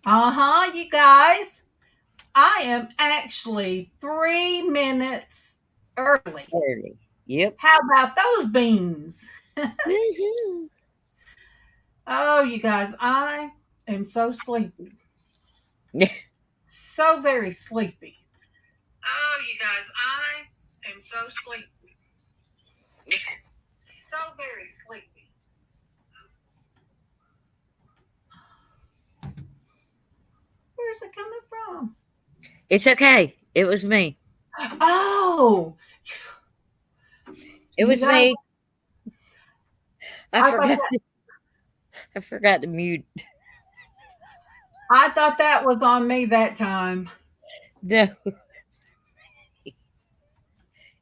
You guys. I am actually 3 minutes early. Early. Yep. How about those beans? Woohoo. Oh, you guys, I am so sleepy. So very sleepy. Oh, you guys, I am so sleepy. So very sleepy. Where's it coming from? It's okay. It was me. Oh, It you was guys, me. I I thought forgot. that I forgot to mute. I thought that was on me that time. No,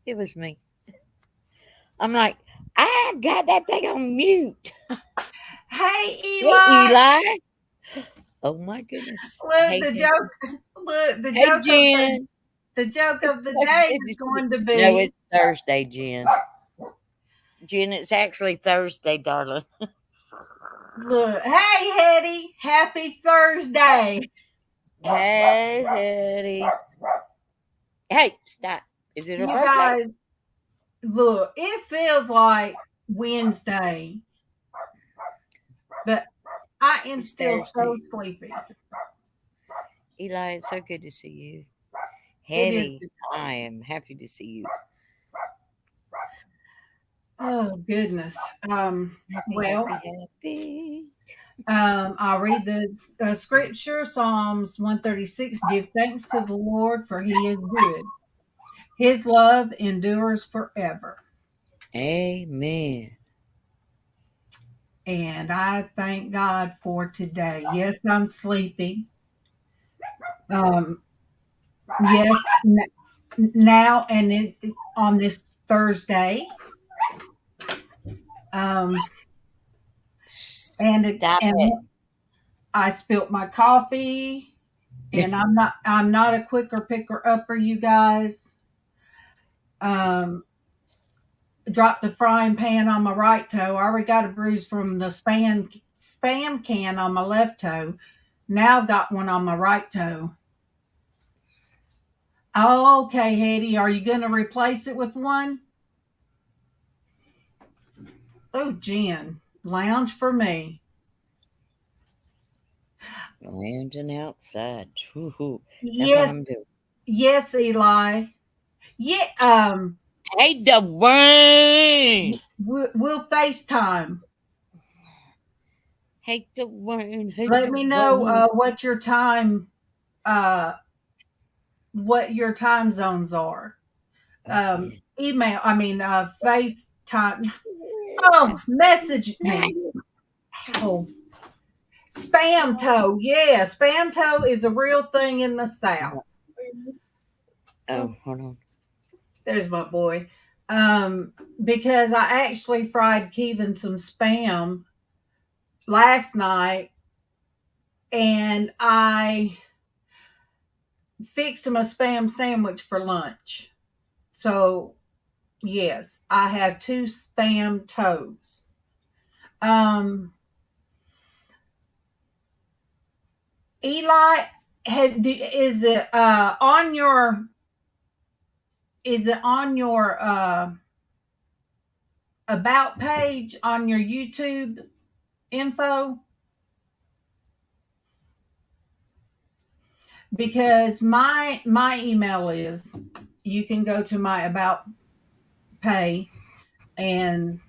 it was me. I'm like, I got that thing on mute. Hey, Hey, Eli. Eli. Oh my goodness. Look, Hey, the Jen. joke. Look, Hey, Jen. the joke of the day Good to is see you. going to No, be. it's Thursday, Jen. Jen, it's actually Thursday, darling. Look, hey, Hetty, happy Thursday. Hey, Hetty. Hey, stop. Is it her You birthday? guys, look, it feels like Wednesday, but I am It's still so Thursday. sleepy. Eli, it's so good to see you. It is Hetty, good to see I you. am happy to see you. Oh, goodness. Happy, Well, happy, happy. I'll read the scripture Psalms 136. Give thanks to the Lord, for he is good. His love endures forever. Amen. And I thank God for today. Yes, I'm sleepy. Um, yes, now and on this Thursday. Um, Stop and it. I spilt my coffee, and I'm not a quicker picker upper, you guys. Um, dropped the frying pan on my right toe. I already got a bruise from the spam can on my left toe. Now I've got one on my right toe. Oh, okay, Hetty. Are you going to replace it with one? Oh, Jen. Lounge for me. Lounging outside. Woo-hoo. That's what Yes. I'm doing. Yes, Eli. Yeah. Hey, Dwayne. We'll FaceTime. Hey, Dwayne. Hey, Let me know Dwayne. uh, what your time zones are. Okay. Email, I mean, FaceTime. Oh, message me. Oh, spam toe. Yeah, spam toe is a real thing in the South. Oh, Oh, hold on. there's my boy. Because I actually fried Kevin some spam last night, and I fixed him a spam sandwich for lunch. So, yes, I have two spam toes. Um, Eli, is it on your about page on your YouTube info? Because my email is, you can go to my about pay, and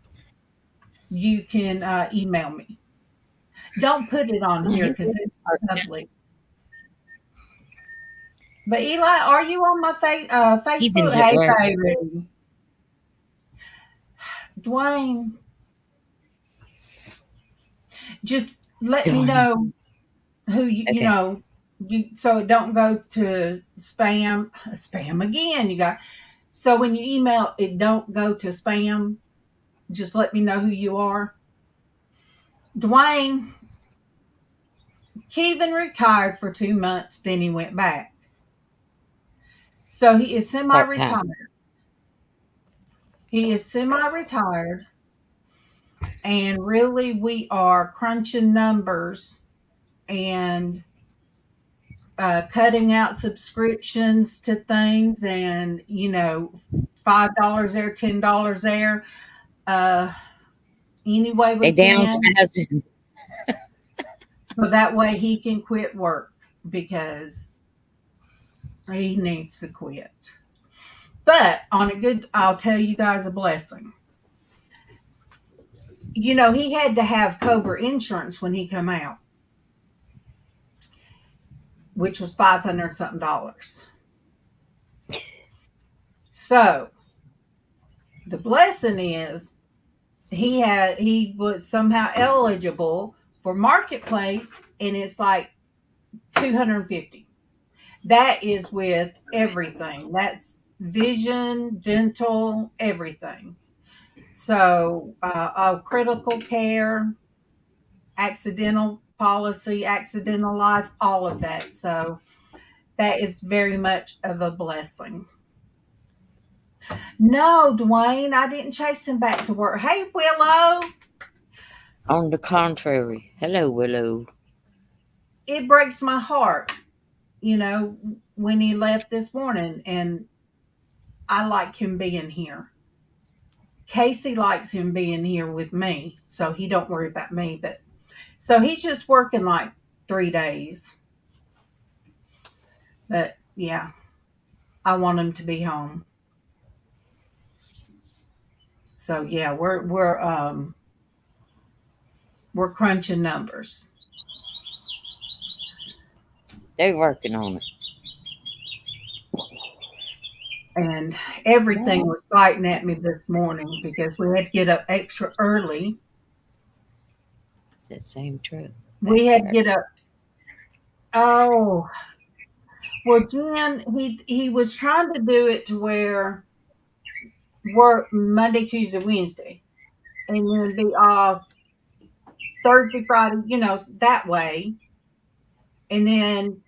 you can email me. Don't put it on here because it's public. But Eli, are you on my Facebook? Kevin's at Hey, work. baby, Dwayne, just let me Dwayne. know who Okay. so it don't go to spam again. You got so when you email it, don't go to spam. Just let me know who you are. Dwayne, Kevin retired for 2 months, then he went back. So he is Part time. semi-retired. He is semi-retired, and really we are crunching numbers, and cutting out subscriptions to things, and $5 there, $10 there, uh, any way They we can, downsized. so that way he can quit work because he needs to quit. But I'll tell you guys a blessing. He had to have Cobra insurance when he come out, which was 500 something dollars. So the blessing is he was somehow eligible for marketplace, and it's like 250. That is with everything. That's vision, dental, everything. So, critical care, accidental policy, accidental life, all of that. So that is very much of a blessing. No, Dwayne, I didn't chase him back to work. Hey, Willow, On the contrary, hello, Willow. it breaks my heart, when he left this morning, and I like him being here. Casey likes him being here with me, so he don't worry about me. But so he's just working like 3 days. But yeah, I want him to be home. So yeah, we're crunching numbers, They're working on it. and everything was fighting at me this morning because we had to get up extra early. It's that same truck back We had to there. get up. Oh, well, Jen, he was trying to do it to where work Monday, Tuesday, Wednesday, and then be off Thursday, Friday, that way, and then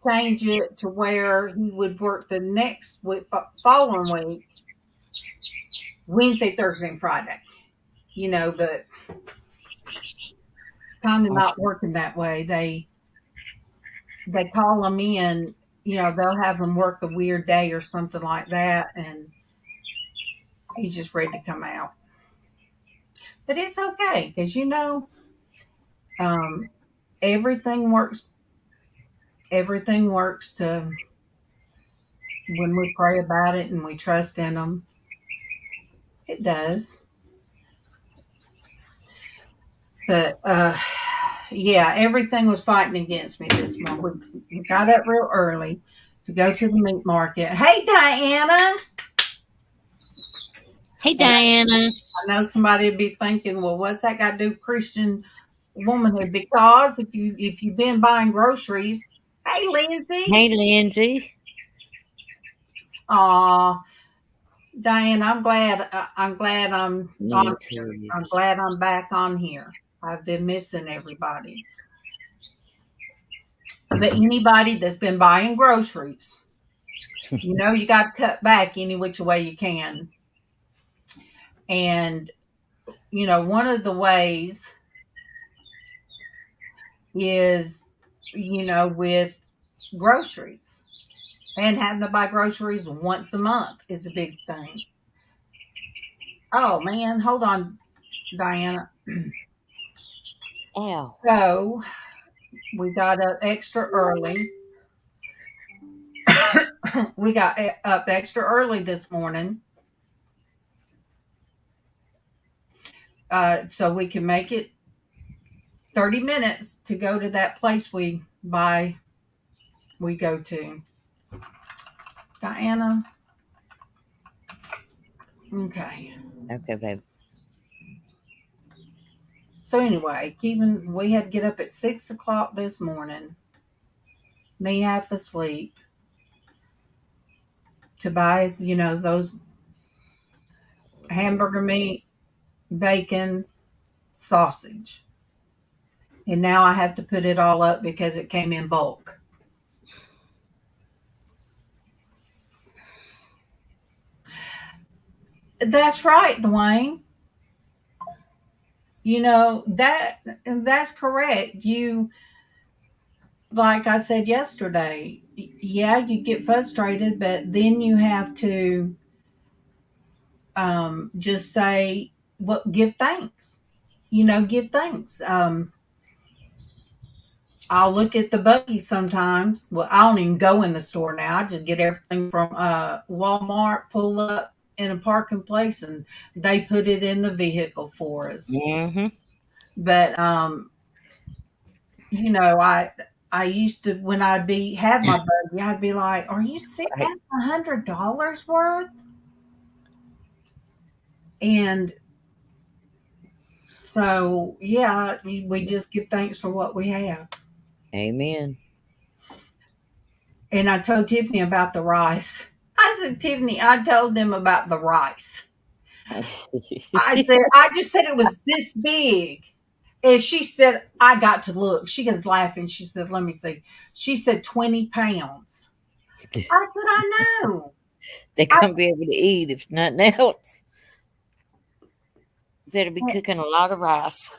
change it to where he would work the next week, following week, Wednesday, Thursday, and Friday. But kind of not working that way. They call them in. They'll have them work a weird day or something like that, and he's just ready to come out. But it's okay because um, everything works. Everything works to when we pray about it and we trust in them. It does. But yeah, everything was fighting against me this morning. We got up real early to go to the meat market. Hey, Diana. Hey, And Diana. I know somebody would be thinking, well, what's that got to do with Christian womanhood? Because if you've been buying groceries, hey, Lindsay. Hey, Lindsay. Aw, Diane, I'm glad I'm on Me here. too. I'm glad I'm back on here. I've been missing everybody. But anybody that's been buying groceries, you got to cut back any which way you can. And, one of the ways is, with groceries, and having to buy groceries once a month is a big thing. Oh, man. Hold on, Diana. Ow. So we got up extra early. We got up extra early this morning, so we can make it 30 minutes to go to that place we go to. Diana. Okay. Okay, babe. So anyway, we had to get up at 6 o'clock this morning, me half asleep, to buy, those hamburger meat, bacon, sausage. And now I have to put it all up because it came in bulk. That's right, Dwayne. That's correct. like I said yesterday, yeah, you get frustrated, but then you have to just say, well, give thanks. Give thanks. I'll look at the buggy sometimes. Well, I don't even go in the store now. I just get everything from Walmart, pull up in a parking place, and they put it in the vehicle for us. Mm-hmm. But I used to, when I'd be have my buggy, I'd be like, "Are you sick? Right. That's $100 worth." And so, yeah, we just give thanks for what we have. Amen. And I told Tiffany about the rice. I said, Tiffany, I told them about the rice. I just said it was this big. And she said, I got to look. She was laughing. She said, let me see. She said 20 pounds. I said, I know. They're I, gonna be able to eat if nothing else. Better be cooking a lot of rice.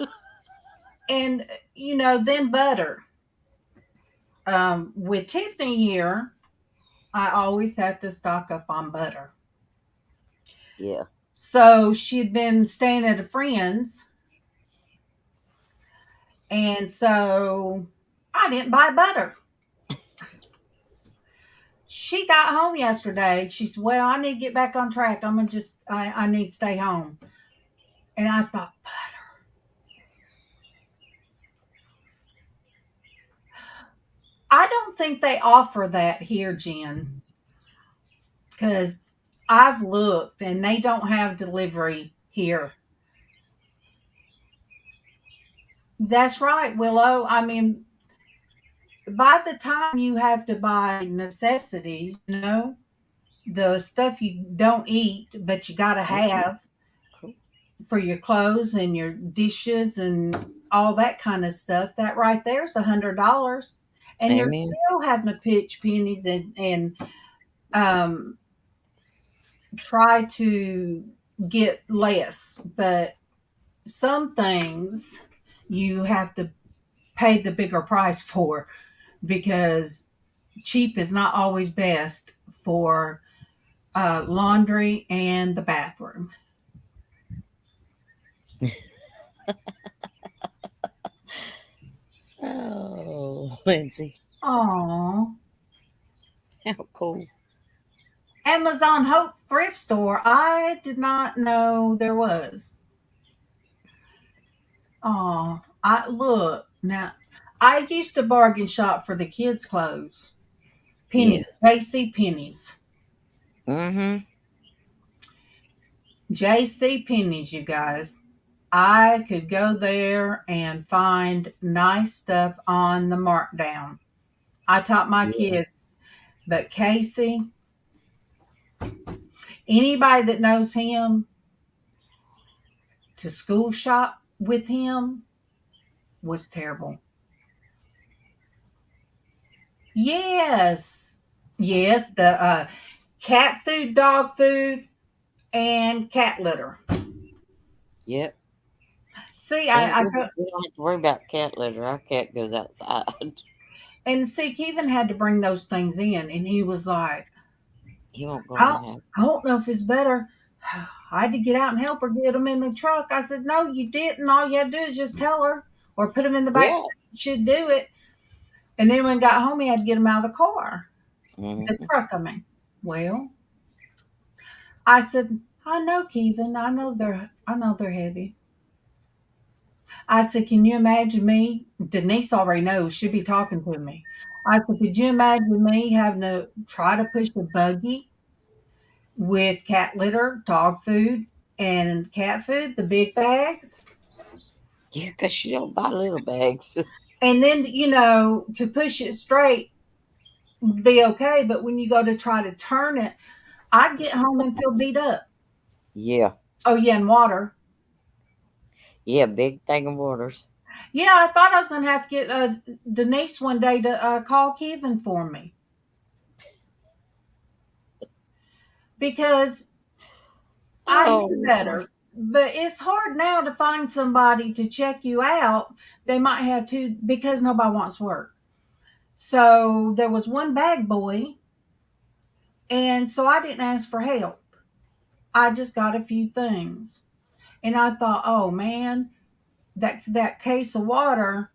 and, then butter. With Tiffany here, I always have to stock up on butter. Yeah. So she'd been staying at a friend's, and so I didn't buy butter. She got home yesterday. She said, well, I need to get back on track. I need to stay home. And I thought, I don't think they offer that here, Jen, because I've looked and they don't have delivery here. That's right, Willow. I mean, by the time you have to buy necessities, the stuff you don't eat, but you got to Mhm. have for your clothes and your dishes and all that kind of stuff, that right there's $100. And you're Amen. still having to pitch pennies and um, try to get less. But some things you have to pay the bigger price for because cheap is not always best for laundry and the bathroom. Oh, Lindsay, Oh, how cool. Amazon Hope thrift store. I did not know there was. Oh, I look now. I used to bargain shop for the kids' clothes. Yeah. Pennies, JC Pennies, Mm-hmm. JC Pennies. You guys, I could go there and find nice stuff on the markdown. I taught my Yeah. kids, but Casey, anybody that knows him, to school shop with him was terrible. Yes. Yes, the cat food, dog food, and cat litter. Yep. See, Thank I goodness we don't have to worry about cat litter. Our cat goes outside. and see, Kevin had to bring those things in, and he was like, He won't go in I, the house. I don't know if it's better. I had to get out and help her get them in the truck. I said, no, you didn't. All you had to do is just tell her or put them in the back Yeah. seat. She'd do it. And then when he got home, he had to get them out of the car, the Mm-hmm. truck, I mean. Well, I said, I know, Kevin. I know they're heavy. I said, can you imagine me? Denise already knows. She'll be talking to me. I said, could you imagine me having to try to push a buggy with cat litter, dog food, and cat food, the big bags? Yeah, because she don't buy little bags. And then, to push it straight would be okay. But when you go to try to turn it, I'd get home and feel beat up. Yeah. Oh, yeah, and water. Yeah, big thing of waters. Yeah, I thought I was going to have to get Denise one day to call Kevin for me because I knew Oh, better. But it's hard now to find somebody to check you out. They might have to because nobody wants work. So there was one bag boy, and so I didn't ask for help. I just got a few things. And I thought, oh man, that case of water,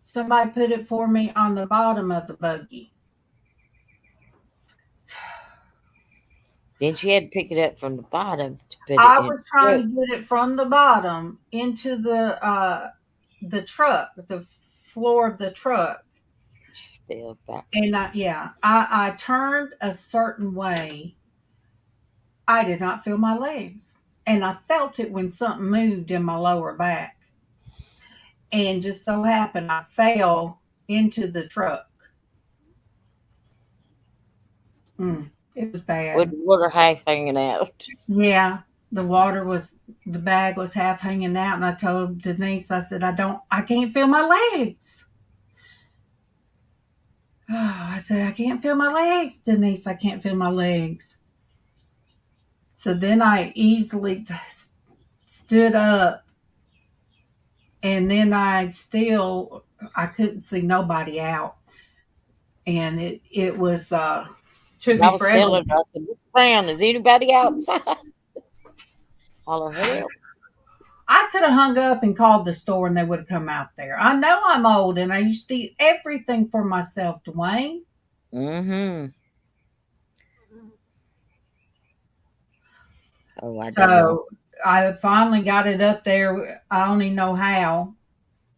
somebody put it for me on the bottom of the buggy. Then she had to pick it up from the bottom to put it I in was trying the to get it from the bottom into the truck, the floor of the truck. truck. She fell And backwards. I turned a certain way. I did not feel my legs. And I felt it when something moved in my lower back. And just so happened I fell into the truck. It was With bad. the water half hanging out. Yeah, the bag was half hanging out, and I told Denise, I said, I can't feel my legs. I said, I can't feel my legs, Denise, I can't feel my legs. So then I easily stood up, and then I couldn't see nobody out. And it was, took And I me was forever. telling her, I said, "Look around. Is anybody outside?" Holler, help. I could have hung up and called the store and they would have come out there. I know I'm old and I used to eat everything for myself, Dwayne. Mm-hmm. Oh, I don't know. So I finally got it up there. I don't even know how,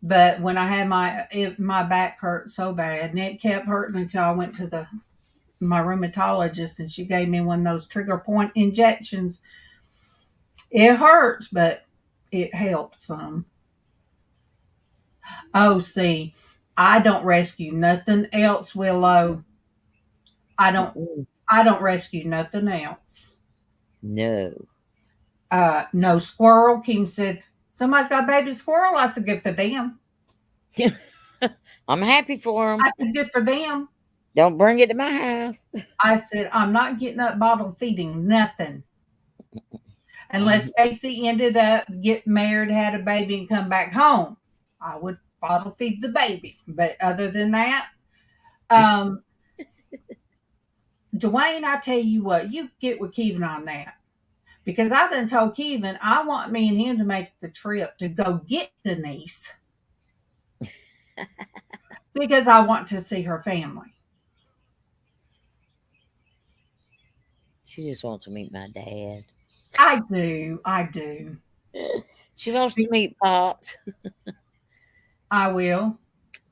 but when I had my back hurt so bad, and it kept hurting until I went to the my rheumatologist, and she gave me one of those trigger point injections. It hurts, but it helped some. Oh, see, I don't rescue nothing else, Willow. I don't. Mm-mm. I don't rescue nothing else. No. No squirrel. Kim said, somebody's got a baby squirrel. I said, good for them. I'm happy for them. I said, good for them. Don't bring it to my house. I said, I'm not getting up bottle feeding nothing. Unless Mhm. Stacy ended up getting married, had a baby, and come back home. I would bottle feed the baby. But other than that, um, Dwayne, I tell you what, you get with Kevin on that. Because I done told Kevin I want me and him to make the trip to go get Denise because I want to see her family. She just wants to meet my dad. I do. I do. She wants to meet Pops. I will.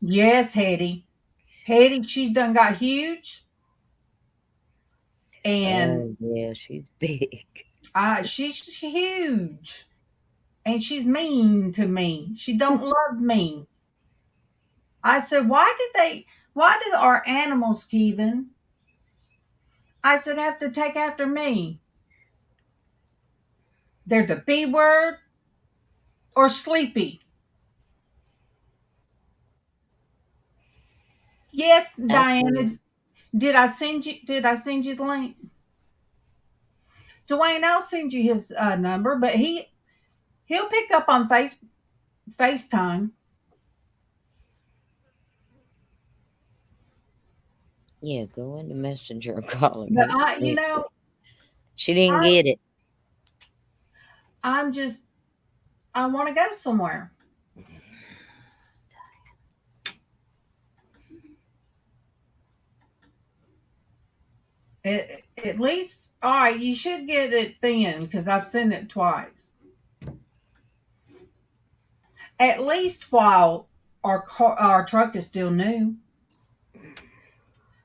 Yes, Hetty. Hetty, she's done got huge and Oh, yeah, she's big. she's huge and she's mean to me. She don't love me. I said, why do our animals, Kevin? I said, have to take after me. They're the B word or sleepy. Yes, I see. Diana. Did I send you the link? Dwayne, I'll send you his number, but he'll pick up on FaceTime. Yeah, go in the messenger and call him. But He won't answer. She didn't I get it. I'm just I want to go somewhere. At least, all right, you should get it then because I've sent it twice. At least while our truck is still new,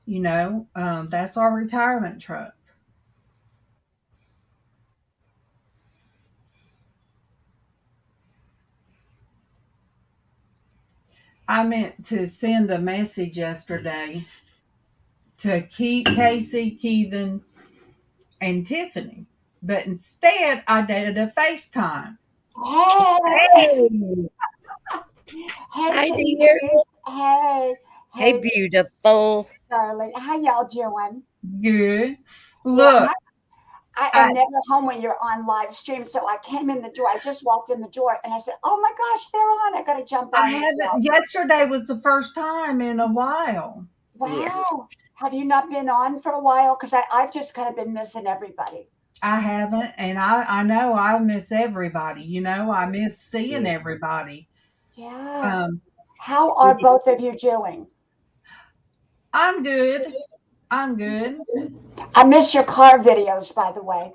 that's our retirement truck. I meant to send a message yesterday to keep Casey, Kevin, and Tiffany, but instead I did a FaceTime. Hey, Hey, hey, Hi, dear. Candace. Hey, Hey, hey, beautiful. darling. How y'all doing? good. Yeah, Look, I I am never home when you're on live stream. So I came in the door. I just walked in the door and I said, "Oh my gosh, they're on! I got to jump I on as haven't. well." Yesterday was the first time in a while. Yes. Wow. Have you not been on for a while? Because I've just kind of been missing everybody. I haven't, and I know I miss everybody. I miss seeing Yeah. everybody. Yeah. Um, How We are both of you doing? I'm good. I'm good. I miss your car videos, by the way.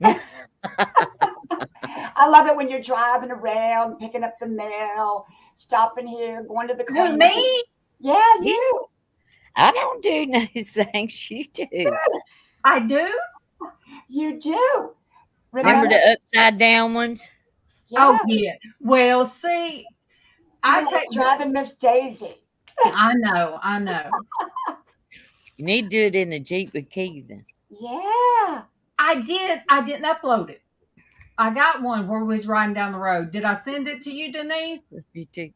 just I love it when you're driving around, picking up the mail, stopping here, going to the Who, corner. me? Yeah, yeah, you. I don't do those things you do. I do. You do. I Remember Remember? the upside down ones? Oh Yeah. yeah. Well, see, You I were like take. driving Miss Daisy. I know. I know. You need to do it in a Jeep with keys then. Yeah. I did. I didn't upload it. I got one where we was riding down the road. Did I send it to you, Denise? You too.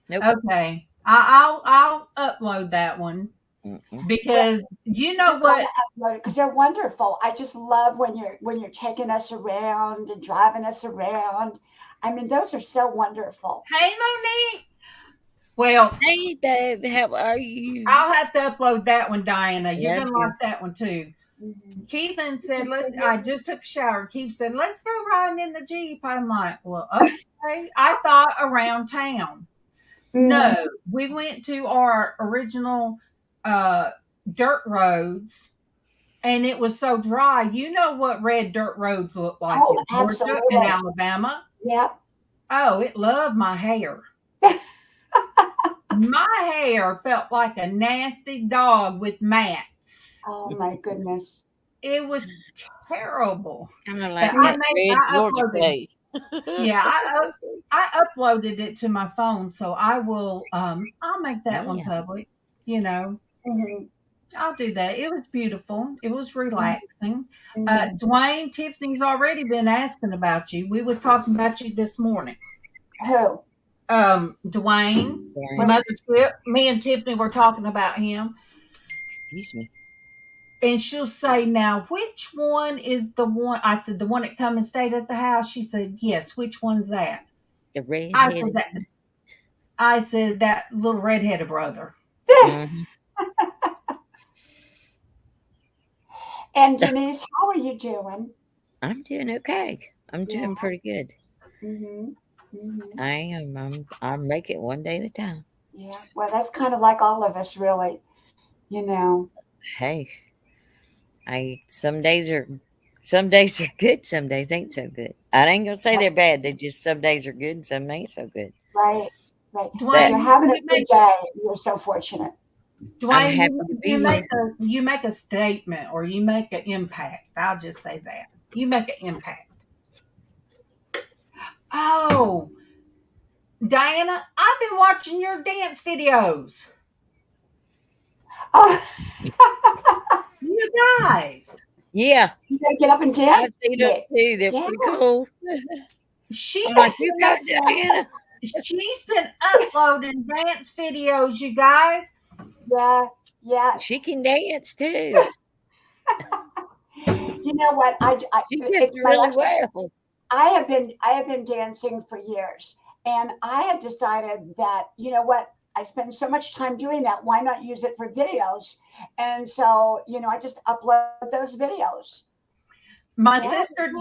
Nope. Okay. I'll upload that one Mm-mm. Well, because you you know gotta what? upload it because they're wonderful. I just love when you're taking us around and driving us around. I mean, those are so wonderful. Hey, Monique. Well, Hey, babe, how are you? I'll have to upload that one, Diana. You're Love gonna you. like that one too. Mhm. Keevan said, "Let's." I just took a shower. Keith said, "Let's go riding in the Jeep." I'm like, "Well, okay." I thought around town. Mhm. No, we went to our original uh, dirt roads, and it was so dry. You know what red dirt roads look like Oh, in Georgia and absolutely. Alabama? Yep. Oh, it loved my hair. My hair felt like a nasty dog with mats. Oh my goodness. It was terrible. Kind of But like Mm. that red I Georgia uploaded. plate. Yeah, I uploaded it to my phone, so I'll make that one Yeah. public. You know, Mhm. I'll do that. It was beautiful. It was Mhm. relaxing. Mhm. Dwayne, Tiffany's already been asking about you. We was talking about you this morning. Who? Dwayne, Darn. What's Mothership. Me and Tiffany were talking about him, Excuse me. and she'll say, "Now, which one is the one?" I said, "The one that come and stayed at the house." She said, "Yes." Which one's that? The I said red-headed that. one. I said that little redheaded brother. Mm-hmm. And Denise, how are you doing? I'm doing okay. I'm Yeah. doing pretty good. Mhm. Mhm. I am. I'll make it one day at a time. Yeah. Well, that's kind of like all of us, really. You know. Hey, I some days are good, some days ain't so good. I ain't gonna say they're bad. They just some days are good and some ain't so good. Right. Right. When But you're Dwayne, having a you good make day, you're so fortunate. I'm Dwayne, happy to you be here. make a statement or you make an impact. I'll just say that you make an impact. Oh, Diana, I've been watching your dance videos. Oh, You guys, Yeah, you gotta get up and I've dance. seen them Yeah. too. They're Yeah. pretty cool. she's I'm like, you been go, Diana. she's been uploading dance videos. You guys, Yeah. Yeah. She can dance too. You know what? She does It's my really well. I have been dancing for years, and I had decided that I spend so much time doing that. Why not use it for videos? And so I just upload those videos. my Yeah. sister,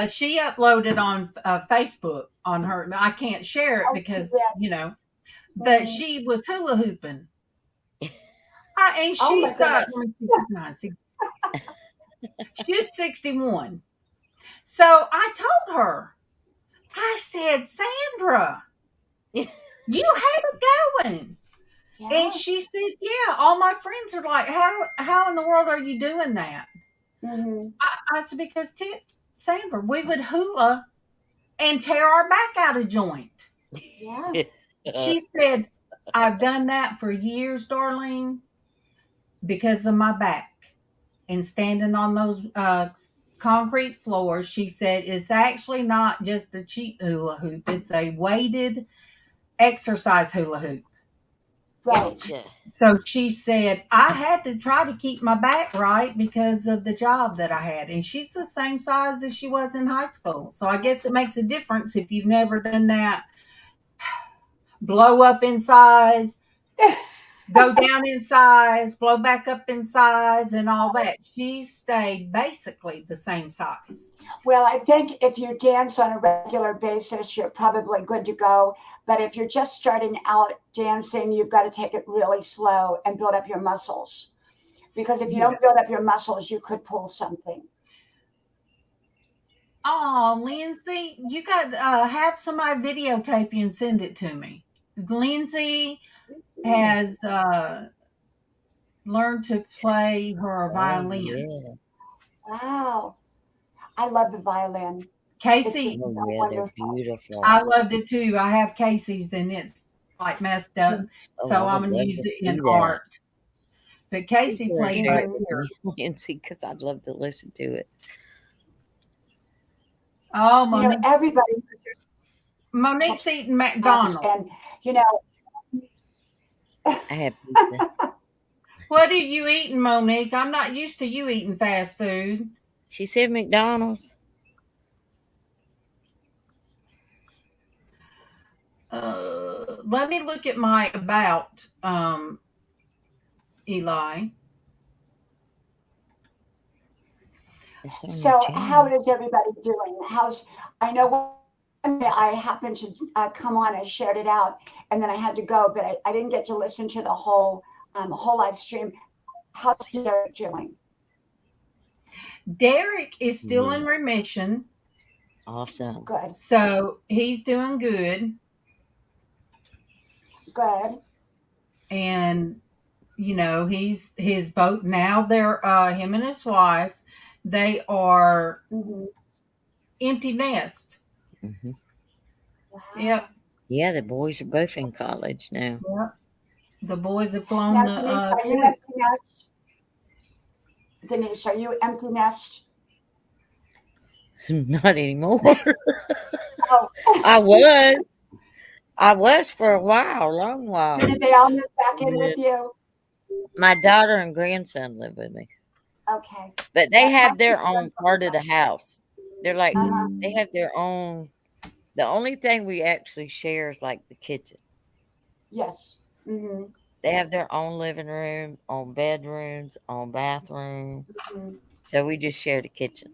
she uploaded on Facebook on her. I can't share it Oh, she because did. but Mhm. she was hula hooping. And Oh my she's let goodness. me see, 59, she's 61. So I told her, I said, Sandra, you have it going. And Yeah. she said, yeah, all my friends are like, how in the world are you doing that? Hmm. I said, because Sandra, we would hula and tear our back out of joint. Yeah. She said, I've done that for years, Darlene, because of my back and standing on those concrete floors. She said it's actually not just a cheap hula hoop, it's a weighted exercise hula hoop. Right. Gotcha. So she said, I had to try to keep my back right because of the job that I had. And she's the same size as she was in high school. So I guess it makes a difference if you've never done that. Blow up in size, go down in size, blow back up in size, and all that. She stayed basically the same size. Well, I think if you dance on a regular basis, you're probably good to go. But if you're just starting out dancing, you've got to take it really slow and build up your muscles. Because if you Yeah. don't build up your muscles, you could pull something. Oh, Lindsay, you got have somebody videotape you and send it to me. Lindsay has learned to play her Oh, violin. yeah. Wow. I love the violin. It's just Casey, Oh, so yeah, they're wonderful. beautiful. I loved it too. I have Casey's and it's like messed up, Oh, I so I'm would gonna love use to it in see that. art. But Be Casey sure to plays share right it Hmm. with here. me, Nancy, because I'd love to listen to it. Oh, You know, everybody Monique's touch eating much. McDonald's. And, you know, I had pizza. What are you eating, Monique? I'm not used to you eating fast food. She said McDonald's. Let me look at my about, Eli. It's on your so how channel. is everybody doing? I know one day I happened to come on, I shared it out, and then I had to go, but I didn't get to listen to the whole live stream. How's Derek doing? Derek is still Yeah. in remission, Awesome. Good, so he's doing good. good. And he's his boat now. They're him and his wife. They are Hmm. empty nest. Hmm. Yep, Wow. Yeah, the boys are both in college now. yep. The boys have flown Now, the Denise, are you coop. empty nest? Denise, are you empty nest? Not anymore. Oh, I was. I was for a while, long so while. did they all move back in Yeah. with you? My daughter and grandson live with me, Okay. but they Yeah, my have kids their are own empty part of the nest. house. They're like, Uh-huh. they have their own. The only thing we actually share is like the kitchen. Yes. Hmm. They have their own living room, own bedrooms, own bathroom. Hmm. So we just share the kitchen.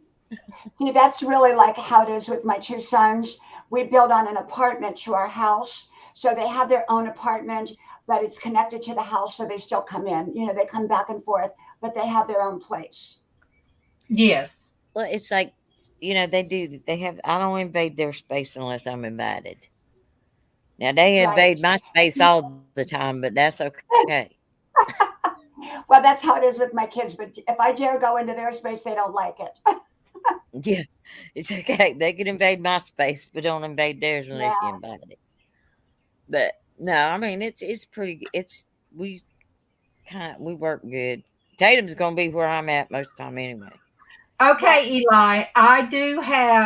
See, that's really like how it is with my two sons. We built on an apartment to our house. So they have their own apartment, but it's connected to the house. So they still come in. You know, they come back and forth, but they have their own place. Yes. Well, it's like, they do. They have. I don't invade their space unless I'm invited. Now they Right. invade my space all the time, but that's okay. Well, that's how it is with my kids. But if I dare go into their space, they don't like it. Yeah, it's okay. They can invade my space, but don't invade theirs Yeah. unless you invite it. But no, I mean it's pretty. We work good. Tatum's gonna be where I'm at most of the time anyway. Well, Okay, Eli.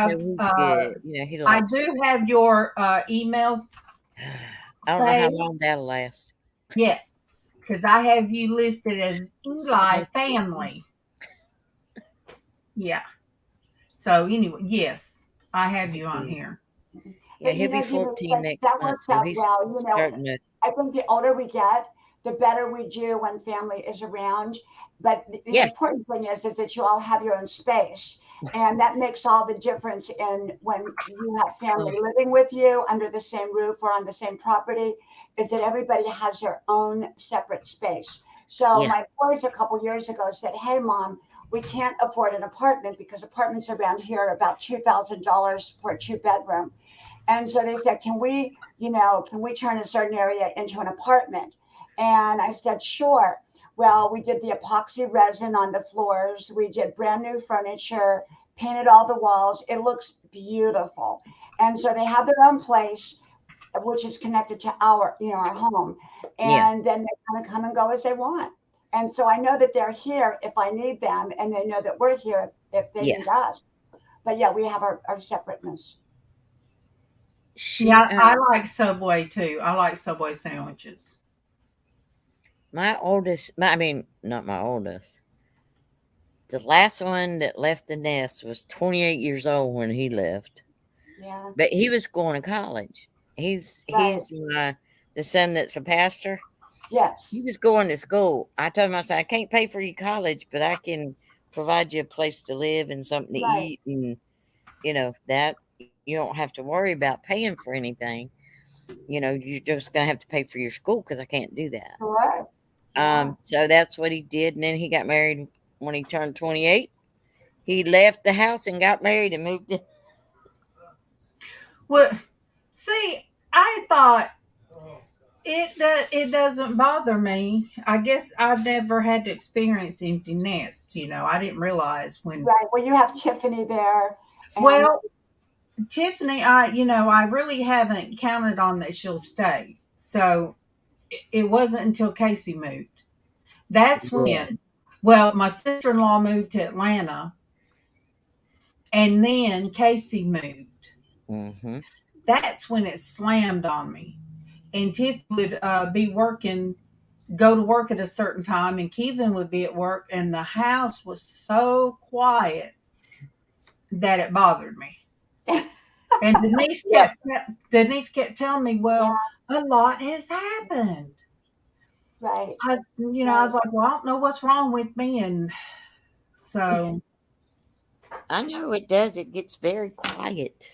So he's good. He I likes it. do have your emails I don't know how saved. long that'll last. Yes, because I have you listed as Something Eli like that. family. Yeah. So anyway, yes, I have you on Yeah, here. yeah, but he'll be Denise, 14 next that month, works so out he's well. starting to. I think the older we get, the better we do when family is around. But the Yeah, important thing is that you all have your own space. And that makes all the difference in when you have oh, family living with you under the same roof or on the same property, is that everybody has their own separate space. So yeah, my boys a couple years ago said, "Hey, mom, we can't afford an apartment because apartments around here are about $2,000 for a two-bedroom." And so they said, can we turn a certain area into an apartment? And I said, sure. Well, we did the epoxy resin on the floors. We did brand new furniture, painted all the walls. It looks beautiful. And so they have their own place, which is connected to our home. yeah, And then they kind of come and go as they want. And so I know that they're here if I need them, and they know that we're here if they yeah. need us. But yeah, we have our separateness. She, Yeah, I like Subway too. I like Subway sandwiches. My oldest, I mean, not my oldest. The last one that left the nest was 28 years old when he left, Yeah. but he was going to college. Right. He's my the son that's a pastor. He Yes. was going to school. I told him, I said, I can't pay for your college, but I can provide you a place to live and something to Right. eat, and that you don't have to worry about paying for anything. You're just gonna have to pay for your school because I can't do that. Sure. Yeah. So that's what he did, and then he got married when he turned 28. He left the house and got married and moved in. Well, see, I thought it doesn't bother me. I guess I've never had to experience empty nest. I didn't realize when. Right. Well, you have Tiffany there, and Well, Tiffany, I really haven't counted on that she'll stay. So it wasn't until Casey moved. That's Yeah. when. Well, my sister in law moved to Atlanta, and then Casey moved. Mm-hmm. That's when it slammed on me. And Tiff would be working, go to work at a certain time, and Kevin would be at work, and the house was so quiet that it bothered me. And yeah, Denise kept telling me, yeah, "Well, a lot has happened." right, I right. was like, "Well, I don't know what's wrong with me," and so, I know it does. It gets very quiet.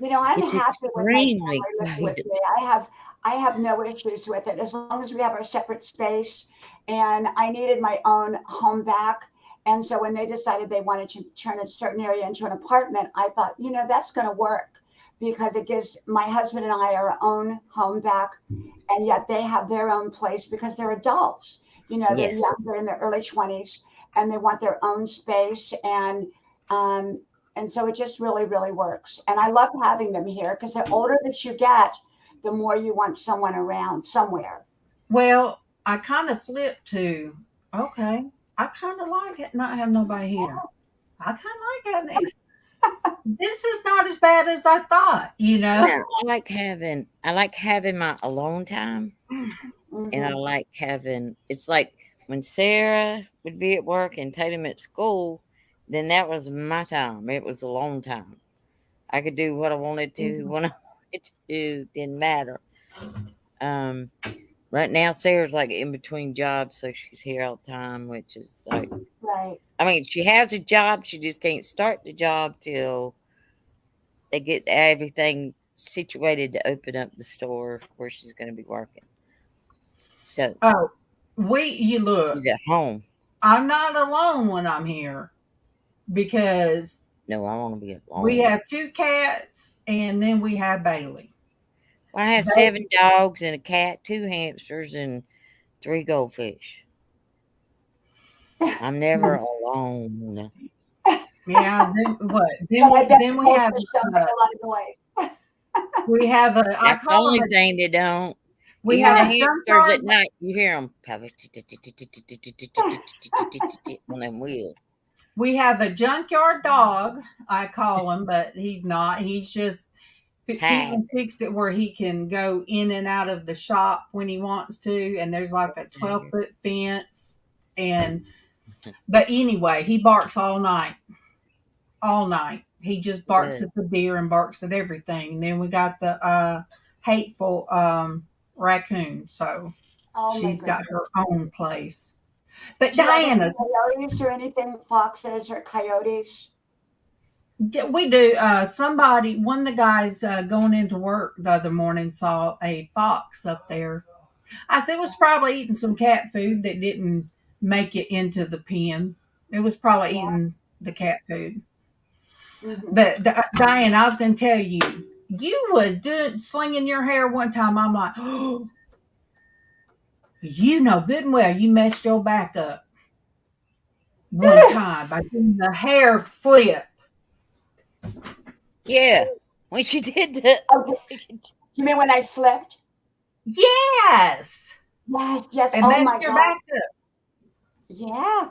I'm It's happy with my extremely family living with me. quiet. I have no issues with it as long as we have our separate space. And I needed my own home back. And so when they decided they wanted to turn a certain area into an apartment, I thought, that's going to work because it gives my husband and I our own home back. And yet they have their own place because they're adults. They're Yes. young, they're in their early 20s, and they want their own space. Um, and so it just really, really works. And I love having them here because the older that you get, the more you want someone around somewhere. well, I kind of flipped to, okay, I kind of like it not having nobody here. I kind of like having it. This is not as bad as I thought. No, I like having my alone time, and I Hmm. like having. It's like when Sarah would be at work and Tatum at school, then that was my time. It was alone time. I could do what I wanted to Hmm. when I wanted to. Didn't matter. Um, right now Sarah's like in between jobs, so she's here all the time, which is like, Right. I mean, she has a job, she just can't start the job till they get everything situated to open up the store where she's going to be working. So Oh, you look. she's at home. I'm not alone when I'm here because No, I want to be we alone. have two cats and then we have Bailey. Well, I have They, 7 dogs and a cat, 2 hamsters, and 3 goldfish. I'm never alone. yeah. Then what? Then But I we bet then the we have goldfish don't make uh, a lot of noise. we have a I That's the call them only a thing they don't. we Even have the a hamsters junkyard. at night, you hear them on them wheels. We have a junkyard dog. I call him, but he's not. He's just Tired. Keelan fixed it where he can go in and out of the shop when he wants to, and there's like a 12-foot fence. And but anyway, he barks all night, all night. He just barks Good. at the deer and barks at everything. And then we got the hateful raccoon, so Oh my she's got her goodness. own place. But Do you have any Diana, coyotes or anything, foxes or coyotes? we do. One of the guys going into work the other morning saw a fox up there. I said it was probably eating some cat food that didn't make it into the pen. It was probably Yeah. eating the cat food. Hmm. But Diane, I was going to tell you, you was doing slinging your hair one time. I'm like, oh, you know good and well you messed your back up one time by doing the hair flip. Yeah. When she did the, Oh, you mean when I slipped? Yes, Yes, yes. and Oh messed my your God. back up. Yeah.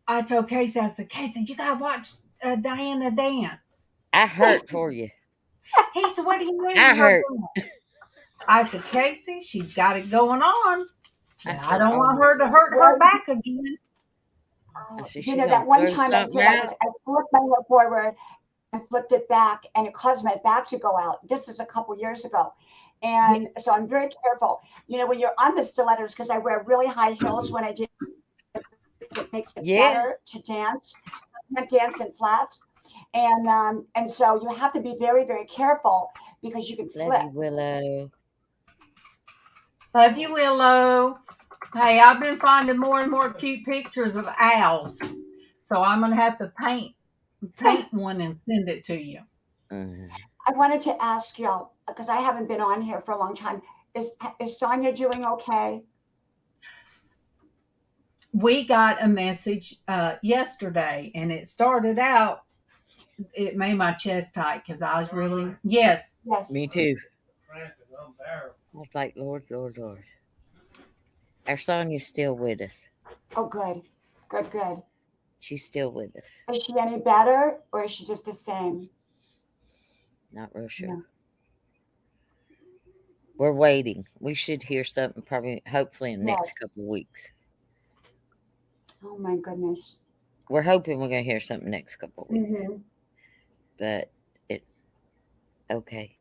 I told Casey, I said, Casey, you gotta watch Diana dance. I hurt for you. He said, what do you mean I hurt hurt. doing? I said, Casey, she's got it going on. I I told don't want Arnold, her to hurt her Well, back again. I said, you she know, gonna that one throw time I something did, out. I flipped my hair forward and flipped it back, and it caused my back to go out. This is a couple years ago. And so I'm very careful. You know, when you're on the stilettos, because I wear really high heels when I do, it makes it Yeah. better to dance. I can't dance in flats. And so you have to be very, very careful because you can Love slip. you, Willow. Love you, Willow. Hey, I've been finding more and more cute pictures of owls. So I'm gonna have to paint one and send it to you. Mm. I wanted to ask y'all because I haven't been on here for a long time. Is Sonia doing okay? We got a message yesterday, and it started out. It made my chest tight because I was really yes. Yes. Me too. I was like, Lord, Lord, Lord. Our Sonia's still with us. Oh, good, good, good. She's still with us. Is she any better, or is she just the same? Not real sure. No. We're waiting. We should hear something probably, hopefully, in the Yes. next couple of weeks. Oh my goodness. We're hoping we're going to hear something next couple of weeks. Mm-hmm. But okay.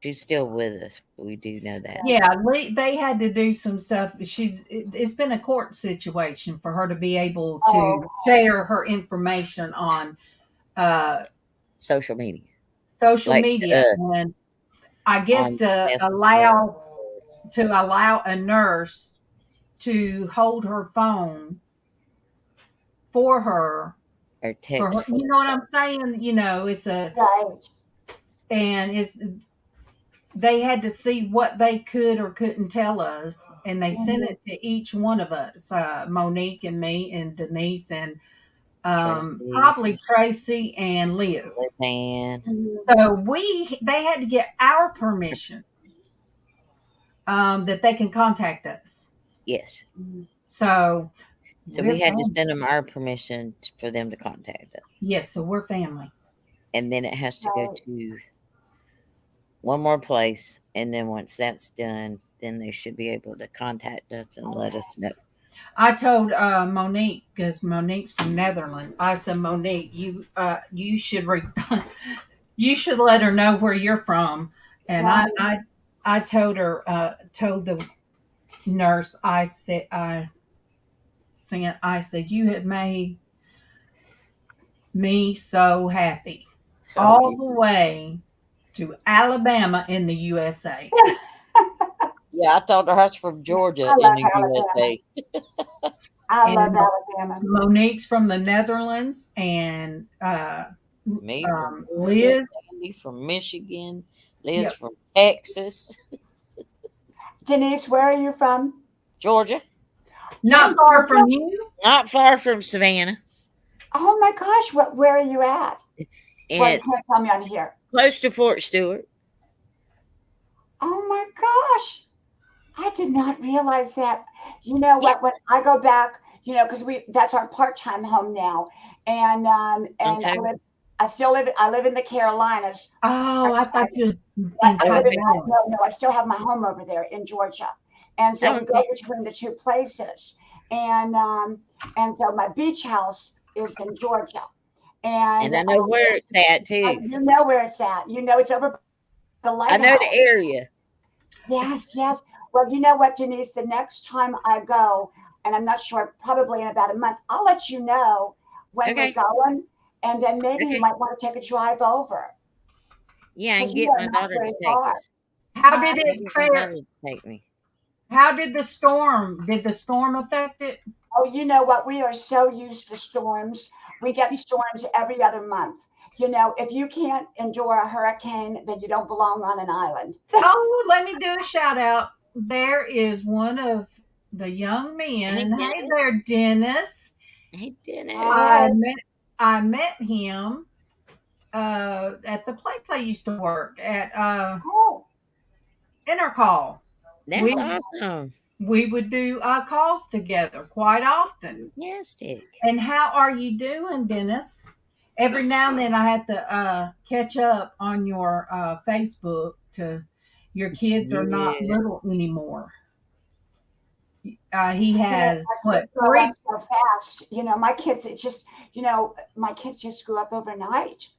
She's still with us. We do know that. Yeah, they had to do some stuff. It's been a court situation for her to be able Oh, to share her information on uh, Social media. social Like media, us and I guess on to Messenger. allow a nurse to hold her phone for her Or for her. text for You know what I'm saying? You know, it's a right. and it's they had to see what they could or couldn't tell us, and they sent Mm-hmm. it to each one of us, Monique and me and Denise and Tracy. probably Tracy and Liz. Lizanne. Mm-hmm. So they had to get our permission that they can contact us. Yes. So So we're we had to family. send them our permission for them to contact us. Yes, so we're family. And then it has to go Right. to one more place. And then once that's done, then they should be able to contact us and let us know. I told Monique because Monique's from Netherlands. I said, Monique, you should you should let her know where you're from. And Right. I told her told the nurse I said you had made me so happy So all cute. the way to Alabama in the USA. Yeah, I told her I was from Georgia I in love the Alabama. USA. I love And Alabama. Monique's from the Netherlands, and Me from Georgia, Liz. Sandy from Michigan, Liz Yep. from Texas, Denise, where are you from? Georgia, You're Not in far Georgia? from you. not far from Savannah, Oh my gosh, where are you at? Well, you and can't tell me on here. close to Fort Stewart. Oh my gosh. I did not realize that. You know Yeah, what? When I go back, you know, because that's our part-time home now, and okay. I live in the Carolinas. Oh, I thought Part-time. you were But in I live in, Okay. Tyrone. no, I still have my home over there in Georgia, and so Oh, we go okay. between the two places, and um, and so my beach house is in Georgia, and And I know where it's at too. you know where it's at. You know it's over by the I know the lighthouse. area. Yes, yes. Well, you know what, Denise? The next time I go, and I'm not sure, probably in about a month, I'll let you know when we're Okay. going, and then maybe you Okay. might want to take a drive over Yeah, I because can you get are my not daughter to very take far. us. How Huh? did I it can get my fare? daughter to take me. How did the storm? Did the storm affect it? Oh, you know what? We are so used to storms. We get storms every other month. You know, if you can't endure a hurricane, then you don't belong on an island. Oh, let me do a shout out. There is one of the young Hey, men. Hey Dennis. there, Dennis. Hey, Dennis. Hi. I met him at the place I used to work at Oh, Intercall. That's We oh, awesome. we would do calls together quite often. Fantastic. And how are you doing, Dennis? Every now and then I have to catch up on your Facebook to Your kids are not Yeah. little anymore. He You know, has our kids what grow three? up so fast. My kids, my kids just grew up overnight.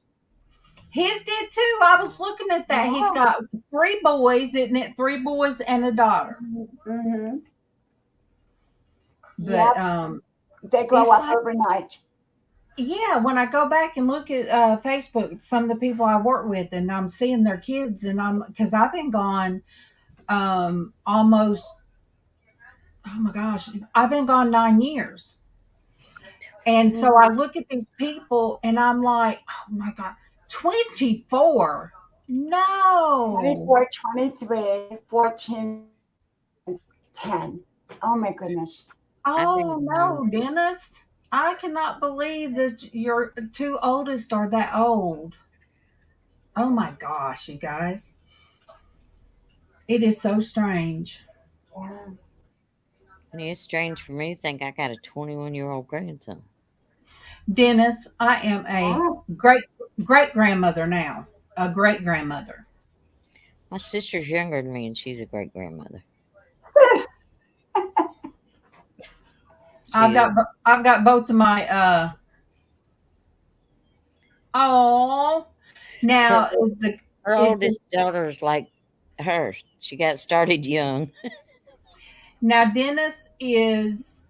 His did too. I was looking at that. He's Yeah. got three boys, isn't it? Three boys and a daughter. Mm-hmm. But Yep. They grow it's up like, overnight. yeah, when I go back and look at Facebook, some of the people I work with, and I'm seeing their kids, and because I've been gone almost, oh my gosh, I've been gone 9 years. And so I Mm-hmm. look at these people and I'm like, oh my God, 24. No. 24, 23, 14, 10. Oh my goodness. I've Oh been gone. no, Dennis. I cannot believe that your two oldest are that old. Oh my gosh, you guys. It is so strange. Yeah. And it's strange for me to think I got a 21-year-old grandson. Dennis, I am a Yeah. great great grandmother now. A great grandmother. My sister's younger than me, and she's a great grandmother. I've She got is. I've got both of my oh Her, now her is the oldest daughter is like her. She got started young. now Dennis is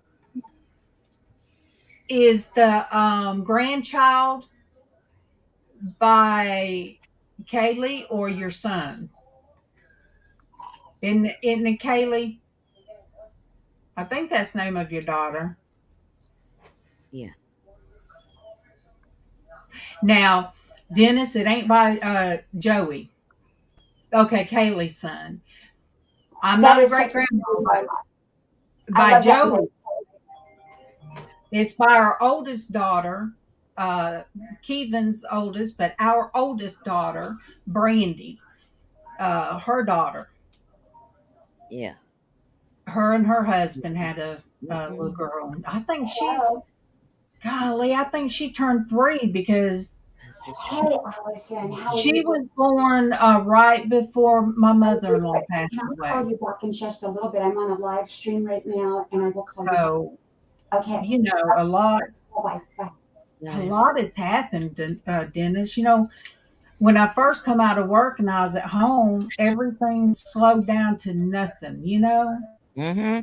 the grandchild by Kaylee or your son? In it Kaylee? I think that's the name of your daughter. Yeah. Now, Dennis, it ain't by Joey. Okay, Kaylee's son. I'm That not a is great such a grandma sweetheart. I by love that name. Joey. It's by our oldest daughter, Keevan's oldest, but our oldest daughter, Brandy, her daughter. Yeah. Her and her husband had a little Mm-mm. girl. I think she's, Hello. golly, I think she turned 3 because My sister. Hey, Allison, how are she you? was born right before my I'm mother in law good. passed Can I away. call you back in just a little bit? I'm on a live stream right now, and I will call you back. So, Okay. you know, Bye bye. a No. lot has happened, Dennis. When I first come out of work and I was at home, everything slowed down to nothing. Mm-hmm.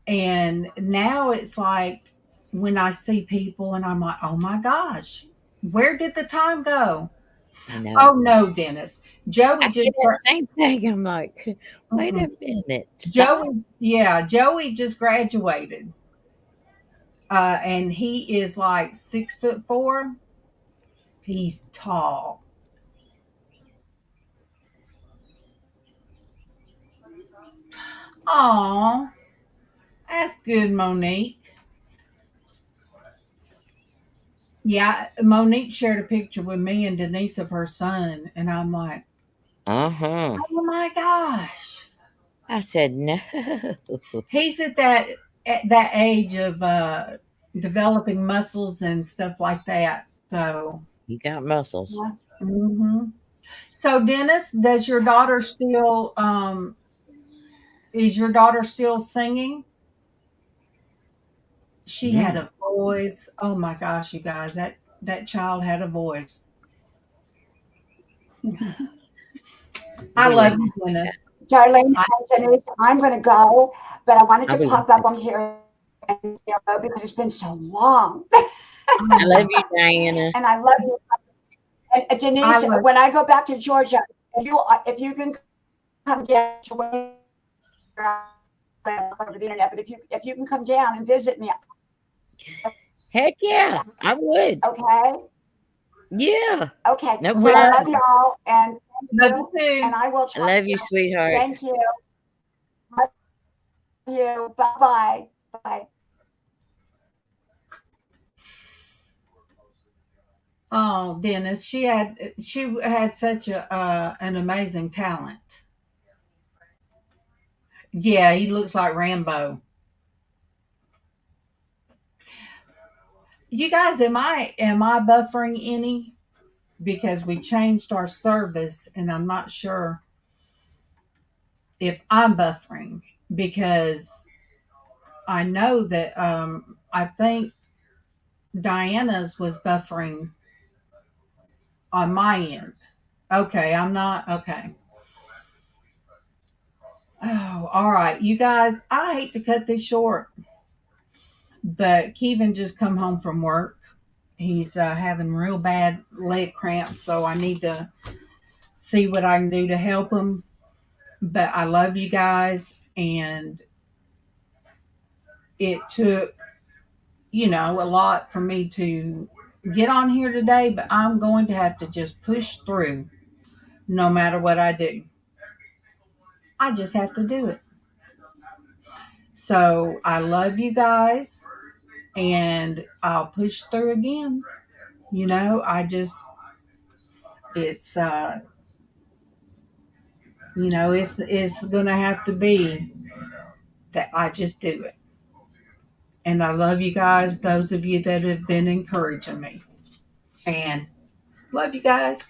And now it's like when I see people and I'm like, oh my gosh, where did the time go? I Oh know. no, Dennis. I Joey say just that same thing. I'm like, wait mhm. a minute. Stop. Joey just graduated. And he is like 6'4". He's tall. Aw, that's good, Monique. Yeah, Monique shared a picture with me and Denise of her son, and I'm like, Uh-huh. oh my gosh. I said, no. He's at that age of developing muscles and stuff like that. So, You got muscles. Yeah. mhm. So Dennis, does your daughter still is your daughter still singing? She had Mm. a voice. Oh my gosh, you guys, that child had a voice. I Really? love you, Dennis. Darlene I, and Denise, I'm going to go, but I wanted I'll to be pop up on here and say hello because it's been so long. I love oh, you, Diana. And I love you. And I Denise, love. when I go back to Georgia, if you can come down to over the internet, but if you can come down and visit me, Heck yeah, I would. okay? Yeah, Okay. no Well, I Well, love problem. y'all and love thank you you, too. and I will I talk love to you, you. sweetheart. Thank you. Love you. Bye bye. Bye. Oh, Dennis, she had such a an amazing talent. Yeah, he looks like Rambo. You guys, am I buffering any? because we changed our service, and I'm not sure if I'm buffering because I know that I think Diana's was buffering on my end. Okay, I'm not okay. Oh, all right, you guys. I hate to cut this short, but Kevin just come home from work. He's having real bad leg cramps, so I need to see what I can do to help him. But I love you guys, and it took a lot for me to get on here today. But I'm going to have to just push through, no matter what I do. I just have to do it. So I love you guys, and I'll push through again. I just it's it's gonna have to be that I just do it. And I love you guys, those of you that have been encouraging me. And love you guys.